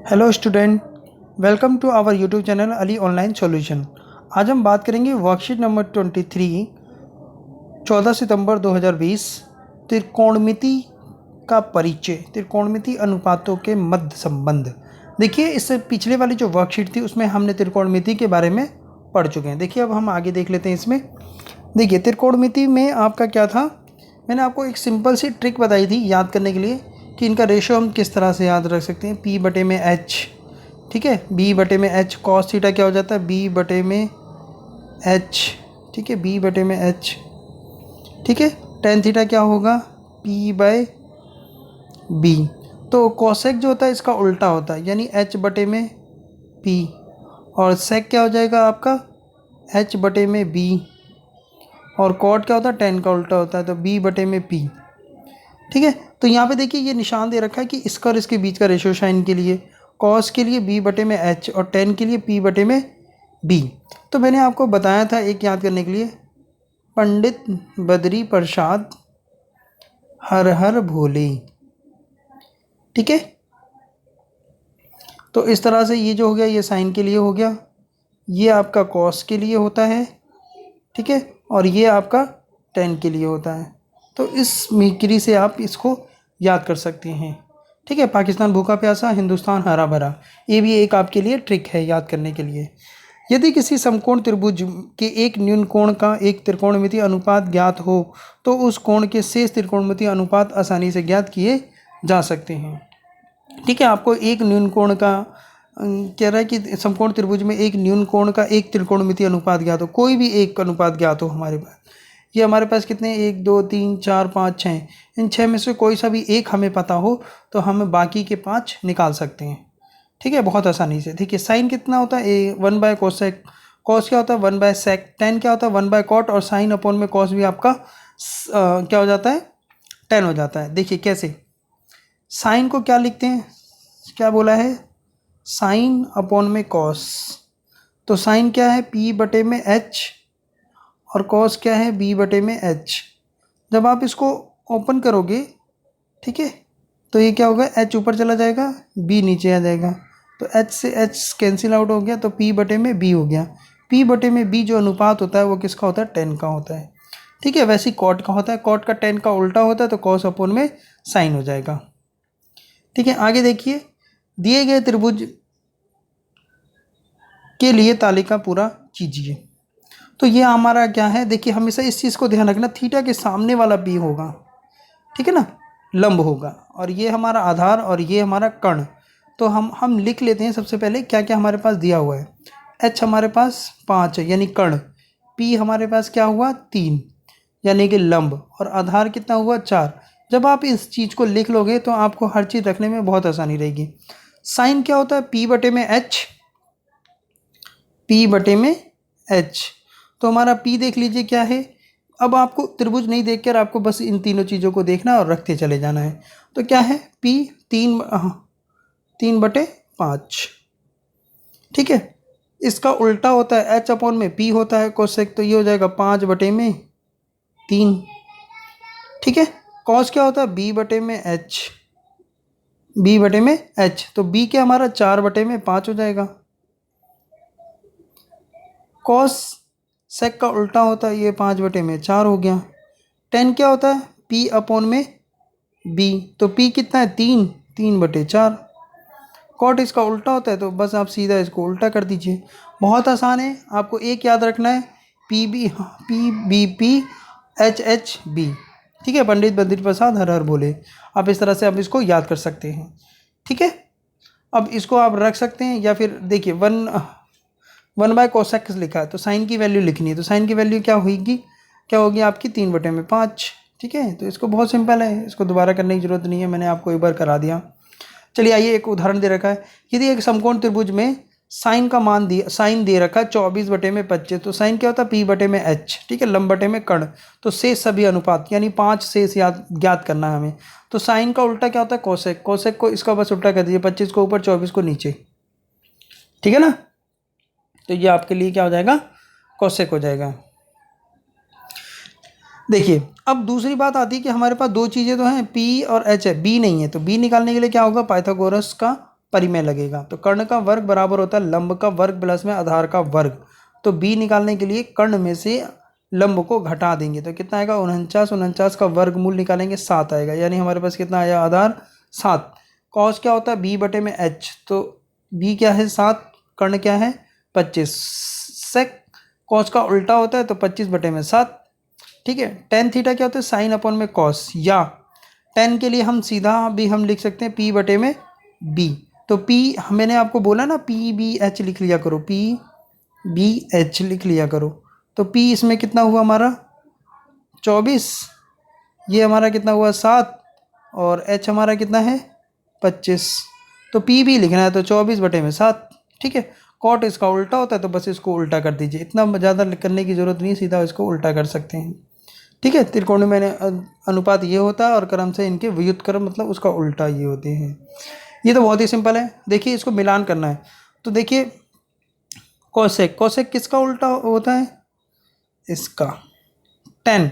Hello student, welcome to our YouTube channel Ali online solution. आज हम बात करेंगे वर्कशीट नंबर 23 14 सितंबर 2020 त्रिकोणमिति का परिचय, त्रिकोणमिति अनुपातों के मध्य संबंध। देखिए, इससे पिछले वाली जो वर्कशीट थी उसमें हमने त्रिकोणमिति के बारे में पढ़ चुके हैं। देखिए, अब हम आगे देख लेते हैं इसमें। देखिए, त्रिकोणमिति में आपका क्या था, मैंने आपको एक सिंपल सी ट्रिक बताई थी याद करने के लिए कि इनका रेशो हम किस तरह से याद रख सकते हैं। पी बटे में एच, ठीक है, बी बटे में एच। कॉस थीटा क्या हो जाता है, बी बटे में एच, ठीक है, बी बटे में एच, ठीक है। टेन थीटा क्या होगा, पी बाय बी। तो कॉसेक जो होता है इसका उल्टा होता है, यानी एच बटे में पी, और सेक क्या हो जाएगा आपका, एच बटे में बी, और कॉट क्या होता है, टेन का उल्टा होता है, तो बी बटे में पी, ठीक है। तो यहाँ पे देखिए ये निशान दे रखा है कि इसका और इसके बीच का रेशियो साइन के लिए, कॉस के लिए बी बटे में एच और टेन के लिए पी बटे में बी। तो मैंने आपको बताया था एक याद करने के लिए, पंडित बद्री प्रसाद हर हर भोले, ठीक है। तो इस तरह से ये जो हो गया ये साइन के लिए हो गया, ये आपका कॉस के लिए होता है, ठीक है, और ये आपका टेन के लिए होता है। तो इस मिक्री से आप इसको याद कर सकते हैं, ठीक है। पाकिस्तान भूखा प्यासा, हिंदुस्तान हरा भरा, ये भी एक आपके लिए ट्रिक है याद करने के लिए। यदि किसी समकोण त्रिभुज के एक न्यून कोण का एक त्रिकोणमितीय अनुपात ज्ञात हो तो उस कोण के शेष त्रिकोणमितीय अनुपात आसानी से ज्ञात किए जा सकते हैं, ठीक है। आपको एक न्यून कोण का कह रहा है कि समकोण त्रिभुज में एक न्यून कोण का एक त्रिकोणमितीय अनुपात ज्ञात हो, कोई भी एक अनुपात ज्ञात हो हमारे पास। ये हमारे पास कितने, 1 2 3 4 5 6, इन 6 में से कोई सा भी एक हमें पता हो तो हम बाकी के 5 निकाल सकते हैं, ठीक है, बहुत आसानी से। ठीक है, साइन कितना होता है, ए 1 बाय कोसेक, कॉस क्या होता है 1 बाय सेक, टेन क्या होता है 1 बाय कॉट, और साइन अपॉन में कॉस भी आपका क्या हो जाता है, 10 हो जाता है। देखिए कैसे, साइन को क्या लिखते हैं, क्या बोला है, साइन अपॉन में कॉस। तो साइन क्या है, पी बटे में एच, और कॉस क्या है, बी बटे में एच। जब आप इसको ओपन करोगे, ठीक है, तो ये क्या होगा, एच ऊपर चला जाएगा, बी नीचे आ जाएगा, तो एच से एच कैंसिल आउट हो गया, तो पी बटे में बी हो गया। पी बटे में बी जो अनुपात होता है वो किसका होता है, 10 का होता है, ठीक है। वैसे कॉट का होता है, कॉट का 10 का उल्टा होता है, तो कॉस अपॉन में साइन हो जाएगा, ठीक है। आगे देखिए, दिए गए त्रिभुज के लिए तालिका पूरा कीजिए। तो ये हमारा क्या है, देखिए हमेशा इस चीज़ को ध्यान रखना, थीटा के सामने वाला बी होगा, ठीक है ना, लंब होगा, और ये हमारा आधार और ये हमारा कर्ण। तो हम लिख लेते हैं सबसे पहले क्या क्या हमारे पास दिया हुआ है। एच हमारे पास 5 है यानी कर्ण, पी हमारे पास क्या हुआ 3 यानी कि लंब, और आधार कितना हुआ 4। जब आप इस चीज़ को लिख लोगे तो आपको हर चीज़ रखने में बहुत आसानी रहेगी। साइन क्या होता है, पी बटे में एच, पी बटे में एच। तो हमारा पी देख लीजिए क्या है। अब आपको त्रिभुज नहीं देखकर आपको बस इन तीनों चीज़ों को देखना और रखते चले जाना है। तो क्या है, पी 3/5, ठीक है। इसका उल्टा होता है, एच अपॉन में पी होता है कोसेक, तो ये हो जाएगा 5/3, ठीक है। कॉस क्या होता है, बी बटे में एच, बी बटे में एच, तो बी क्या हमारा 4/5 हो जाएगा। कॉस सेक का उल्टा होता है, ये 5/4 हो गया। टेन क्या होता है, पी अपॉन में बी, तो पी कितना है 3/4। कॉट इसका उल्टा होता है, तो बस आप सीधा इसको उल्टा कर दीजिए, बहुत आसान है। आपको एक याद रखना है, पी एच एच बी, ठीक है, पंडित बद्री प्रसाद हर हर बोले। आप इस तरह से आप इसको याद कर सकते हैं, ठीक है। अब इसको आप रख सकते हैं, या फिर देखिए 1 बाय कोसेक लिखा है, तो साइन की वैल्यू लिखनी है, तो साइन की वैल्यू क्या होगी, क्या होगी आपकी 3/5, ठीक है। तो इसको बहुत सिंपल है, इसको दोबारा करने की जरूरत नहीं है, मैंने आपको एक बार करा दिया। चलिए आइए, एक उदाहरण दे रखा है, यदि एक समकोण त्रिभुज में साइन का मान दिया, साइन दे रखा है 24/25, तो साइन क्या होता है, पी बटे में एच, ठीक है, लंब बटे में कर्ण, तो शेष सभी अनुपात यानी 5 शेष याद ज्ञात करना है हमें। तो साइन का उल्टा क्या होता है, कोसेक, कोसेक को इसका बस उल्टा कर दीजिए, 25 को ऊपर 24 को नीचे, ठीक है ना। तो ये आपके लिए क्या हो जाएगा, कोसेक हो जाएगा। देखिए अब दूसरी बात आती है कि हमारे पास दो चीज़ें तो हैं, P और H है, B नहीं है, तो B निकालने के लिए क्या होगा, पाइथागोरस का परिमेय लगेगा। तो कर्ण का वर्ग बराबर होता है लंब का वर्ग प्लस में आधार का वर्ग। तो b निकालने के लिए कर्ण में से लंब को घटा देंगे तो कितना आएगा 49, 49 का वर्गमूल निकालेंगे 7 आएगा, यानी हमारे पास कितना आया आधार 7। कॉस क्या होता है b बटे में h, तो b क्या है 7, कर्ण क्या है 25। सेक कॉस का उल्टा होता है तो 25 बटे में 7। ठीक है। टेन थीटा क्या होता है साइन अपॉन में कॉस, या टेन के लिए हम सीधा भी हम लिख सकते हैं p बटे में b। तो p मैंने आपको बोला ना पी बी एच लिख लिया करो, p बी एच लिख लिया करो। तो p इसमें कितना हुआ हमारा 24, ये हमारा कितना हुआ 7, और h हमारा कितना है 25। तो p भी लिखना है तो 24 बटे में 7। ठीक है। कॉट इसका उल्टा होता है तो बस इसको उल्टा कर दीजिए, इतना ज़्यादा करने की ज़रूरत नहीं, सीधा इसको उल्टा कर सकते हैं। ठीक है। त्रिकोण में अनुपात ये होता है और क्रम से इनके व्युत्क्रम मतलब उसका उल्टा ये होते हैं। ये तो बहुत ही सिंपल है। देखिए इसको मिलान करना है तो देखिए कोसेक, कोसेक किसका उल्टा होता है इसका टेन,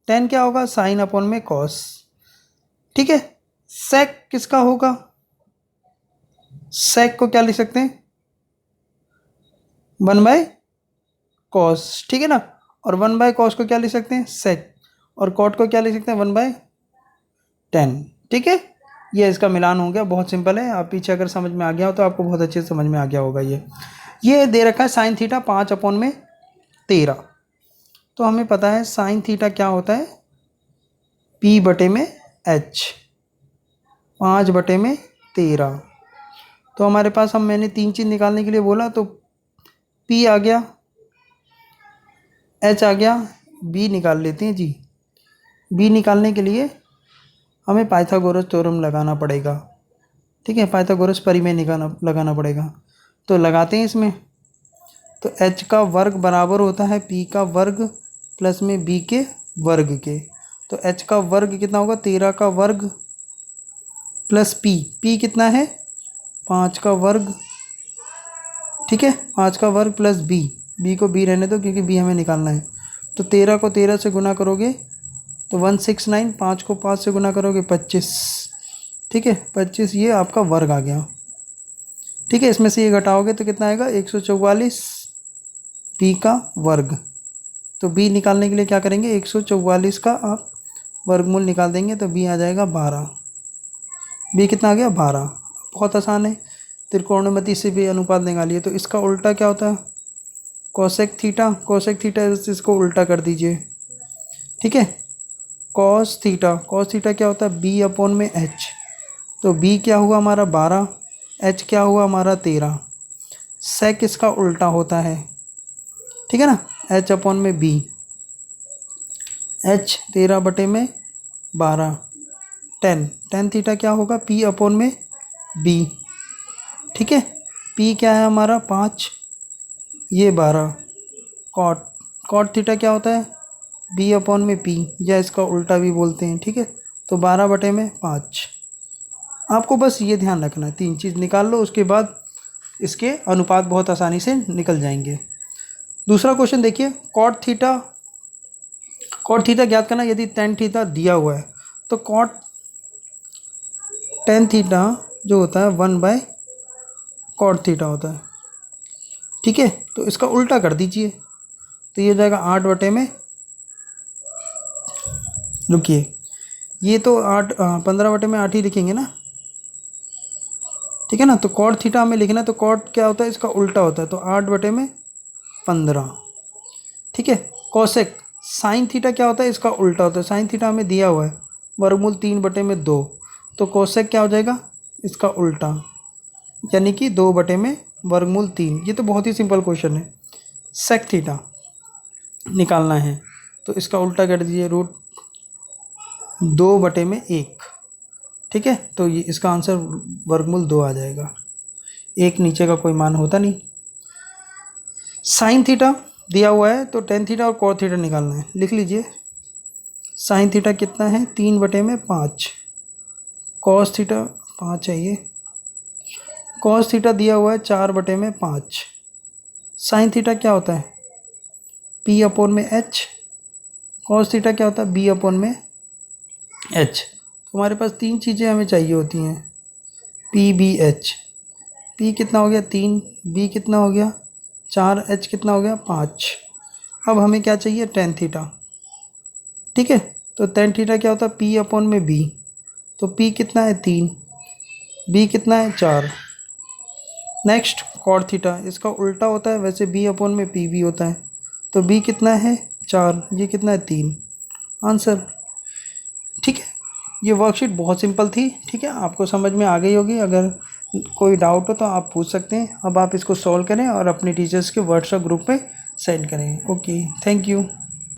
टेन क्या होगा साइन अपॉन में कॉस। ठीक है। सेक किसका होगा, सेक को क्या लिख सकते हैं 1 बाय कॉस। ठीक है ना। और 1 बाय कॉस को क्या लिख सकते हैं सेक, और कॉट को क्या लिख सकते हैं 1/10। ठीक है। ये इसका मिलान हो गया, बहुत सिंपल है। आप पीछे अगर समझ में आ गया हो तो आपको बहुत अच्छे से समझ में आ गया होगा। ये दे रखा है साइन थीटा 5/13। तो हमें पता है साइन थीटा क्या होता है p बटे में h, 5/13। तो हमारे पास मैंने 3 चीज़ निकालने के लिए बोला तो p आ गया, h आ गया, b निकाल लेते हैं जी। b निकालने के लिए हमें पाइथागोरस थ्योरम लगाना पड़ेगा। ठीक है। पाइथागोरस परिमेय लगाना पड़ेगा, तो लगाते हैं इसमें। तो h का वर्ग बराबर होता है p का वर्ग प्लस में b के वर्ग के। तो h का वर्ग कितना होगा 13 का वर्ग प्लस p कितना है 5 का वर्ग। ठीक है। 5 का वर्ग प्लस b को b रहने दो क्योंकि b हमें निकालना है। तो 13 को 13 से गुना करोगे तो 169, 5 को 5 से गुना करोगे 25। ठीक है। 25 ये आपका वर्ग आ गया। ठीक है। इसमें से ये घटाओगे तो कितना आएगा 144 b का वर्ग। तो b निकालने के लिए क्या करेंगे 144 का आप वर्गमूल निकाल देंगे तो b आ जाएगा 12। b कितना आ गया 12। बहुत आसान है। त्रिकोणमिति से भी अनुपात निकालिए। तो इसका उल्टा क्या होता है कोसेक थीटा, कोसेक थीटा इसको उल्टा कर दीजिए। ठीक है। कॉस थीटा, कॉस थीटा क्या होता है b अपॉन में h। तो b क्या हुआ हमारा 12, h क्या हुआ हमारा 13। सेक इसका उल्टा होता है। ठीक है ना, h अपॉन में b, h 13 बटे में 12, 10, टेन थीटा क्या होगा p अपॉन में b। ठीक है। p क्या है हमारा 5, ये 12, कॉट, कॉट थीटा क्या होता है b अपॉन में p, या इसका उल्टा भी बोलते हैं। ठीक है। तो 12 बटे में 5। आपको बस ये ध्यान रखना है, 3 चीज़ निकाल लो, उसके बाद इसके अनुपात बहुत आसानी से निकल जाएंगे। दूसरा क्वेश्चन देखिए, कॉट थीटा, कॉट थीटा ज्ञात करना यदि टेन थीटा दिया हुआ है। तो कॉट टेन थीटा जो होता है 1/कॉट थीटा होता है। ठीक है। तो इसका उल्टा कर दीजिए तो ये हो जाएगा 8 बटे में, रुकिए ये तो 15 बटे में 8 ही लिखेंगे ना। ठीक है ना। तो कॉट थीटा हमें लिखना है, तो कॉट क्या होता है इसका उल्टा होता है, तो 8 बटे में 15। ठीक है। कोसेक, साइन थीटा क्या होता है इसका उल्टा होता है, साइन थीटा हमें दिया हुआ है वर्गमूल 3 बटे में 2। तो कोसेक क्या हो जाएगा इसका उल्टा, यानी कि 2 बटे में वर्गमूल 3। ये तो बहुत ही सिंपल क्वेश्चन है। सेक थीटा निकालना है तो इसका उल्टा कर दीजिए, √2 बटे में 1। ठीक है। तो ये इसका आंसर वर्गमूल 2 आ जाएगा, 1 नीचे का कोई मान होता नहीं। साइन थीटा दिया हुआ है तो टेन थीटा और कॉट थीटा निकालना है, लिख लीजिए। साइन थीटा कितना है 3 बटे में 5, कॉस थीटा 5 है ये, कॉस थीटा दिया हुआ है 4 बटे में 5। साइन थीटा क्या होता है p अपॉन में h, कॉस थीटा क्या होता है b अपॉन में h। तो हमारे पास 3 चीज़ें हमें चाहिए होती हैं p b h। P कितना हो गया 3, B कितना हो गया 4, H कितना हो गया 5। अब हमें क्या चाहिए tan थीटा। ठीक है, तो tan थीटा क्या होता है P अपॉन में B। तो P कितना है 3, B कितना है 4। नेक्स्ट cot थीटा, इसका उल्टा होता है, वैसे B अपॉन में P भी होता है। तो B कितना है 4, ये कितना है 3। आंसर। ठीक है, ये वर्कशीट बहुत सिंपल थी। ठीक है, आपको समझ में आ गई होगी। अगर कोई डाउट हो तो आप पूछ सकते हैं। अब आप इसको सॉल्व करें और अपने टीचर्स के व्हाट्सएप ग्रुप पे सेंड करें। Okay, thank you.